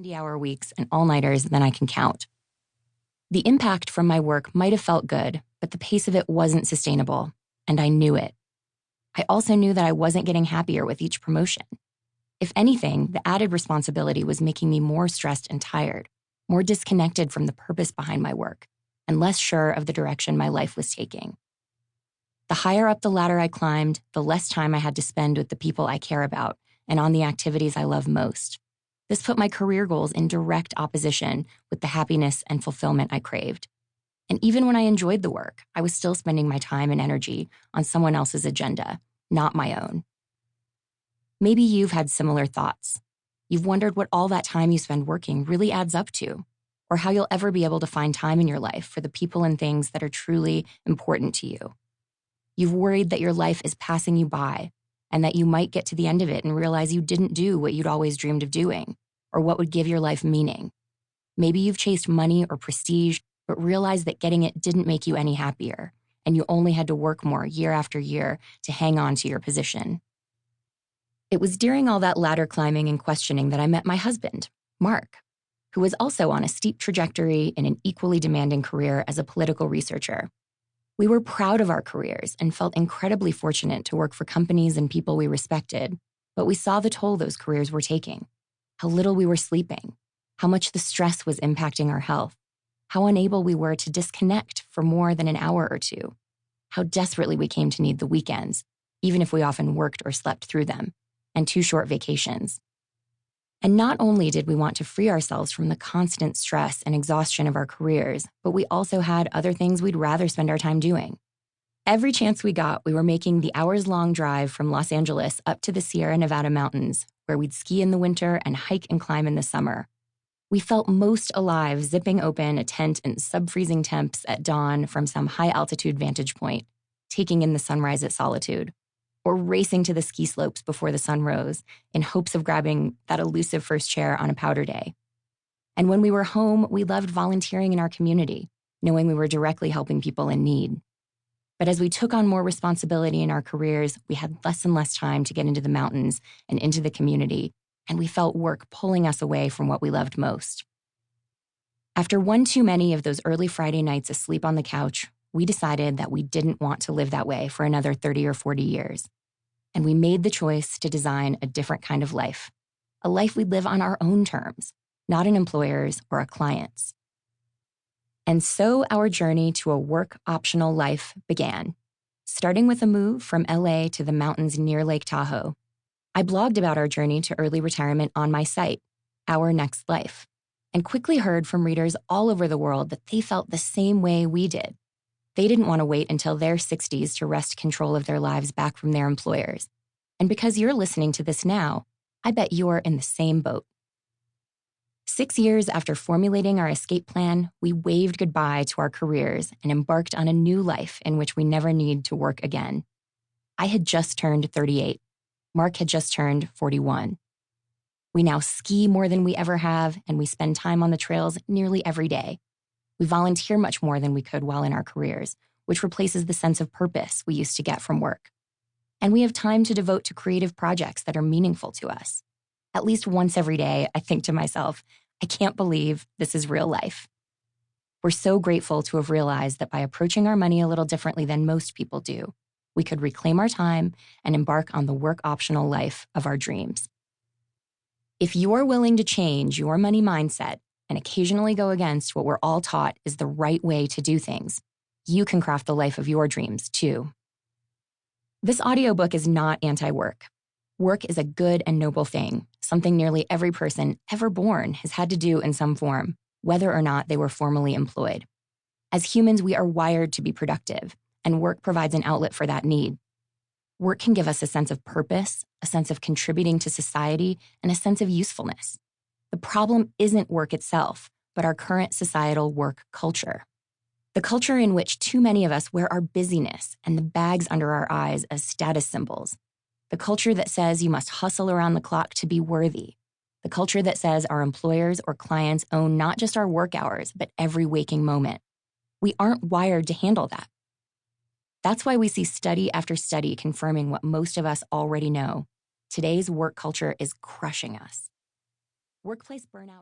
70-hour weeks and all-nighters than I can count. The impact from my work might have felt good, but the pace of it wasn't sustainable, and I knew it. I also knew that I wasn't getting happier with each promotion. If anything, the added responsibility was making me more stressed and tired, more disconnected from the purpose behind my work, and less sure of the direction my life was taking. The higher up the ladder I climbed, the less time I had to spend with the people I care about and on the activities I love most. This put my career goals in direct opposition with the happiness and fulfillment I craved. And even when I enjoyed the work, I was still spending my time and energy on someone else's agenda, not my own. Maybe you've had similar thoughts. You've wondered what all that time you spend working really adds up to, or how you'll ever be able to find time in your life for the people and things that are truly important to you. You've worried that your life is passing you by, and that you might get to the end of it and realize you didn't do what you'd always dreamed of doing, or what would give your life meaning. Maybe you've chased money or prestige, but realized that getting it didn't make you any happier, and you only had to work more year after year to hang on to your position. It was during all that ladder climbing and questioning that I met my husband, Mark, who was also on a steep trajectory in an equally demanding career as a political researcher. We were proud of our careers and felt incredibly fortunate to work for companies and people we respected, but we saw the toll those careers were taking, how little we were sleeping, how much the stress was impacting our health, how unable we were to disconnect for more than an hour or two, how desperately we came to need the weekends, even if we often worked or slept through them, and 2 short vacations. And not only did we want to free ourselves from the constant stress and exhaustion of our careers, but we also had other things we'd rather spend our time doing. Every chance we got, we were making the hours-long drive from Los Angeles up to the Sierra Nevada mountains, where we'd ski in the winter and hike and climb in the summer. We felt most alive zipping open a tent in sub-freezing temps at dawn from some high-altitude vantage point, taking in the sunrise at Solitude, or racing to the ski slopes before the sun rose in hopes of grabbing that elusive first chair on a powder day. And when we were home, we loved volunteering in our community, knowing we were directly helping people in need. But as we took on more responsibility in our careers, we had less and less time to get into the mountains and into the community, and we felt work pulling us away from what we loved most. After one too many of those early Friday nights asleep on the couch, we decided that we didn't want to live that way for another 30 or 40 years. And we made the choice to design a different kind of life, a life we'd live on our own terms, not an employer's or a client's. And so our journey to a work-optional life began, starting with a move from LA to the mountains near Lake Tahoe. I blogged about our journey to early retirement on my site, Our Next Life, and quickly heard from readers all over the world that they felt the same way we did. They didn't want to wait until their 60s to wrest control of their lives back from their employers. And because you're listening to this now, I bet you're in the same boat. 6 years after formulating our escape plan, we waved goodbye to our careers and embarked on a new life in which we never need to work again. I had just turned 38. Mark had just turned 41. We now ski more than we ever have, and we spend time on the trails nearly every day. We volunteer much more than we could while in our careers, which replaces the sense of purpose we used to get from work. And we have time to devote to creative projects that are meaningful to us. At least once every day, I think to myself, I can't believe this is real life. We're so grateful to have realized that by approaching our money a little differently than most people do, we could reclaim our time and embark on the work-optional life of our dreams. If you're willing to change your money mindset and occasionally go against what we're all taught is the right way to do things, you can craft the life of your dreams, too. This audiobook is not anti-work. Work is a good and noble thing, something nearly every person ever born has had to do in some form, whether or not they were formally employed. As humans, we are wired to be productive, and work provides an outlet for that need. Work can give us a sense of purpose, a sense of contributing to society, and a sense of usefulness. The problem isn't work itself, but our current societal work culture. The culture in which too many of us wear our busyness and the bags under our eyes as status symbols. The culture that says you must hustle around the clock to be worthy. The culture that says our employers or clients own not just our work hours, but every waking moment. We aren't wired to handle that. That's why we see study after study confirming what most of us already know. Today's work culture is crushing us. Workplace burnout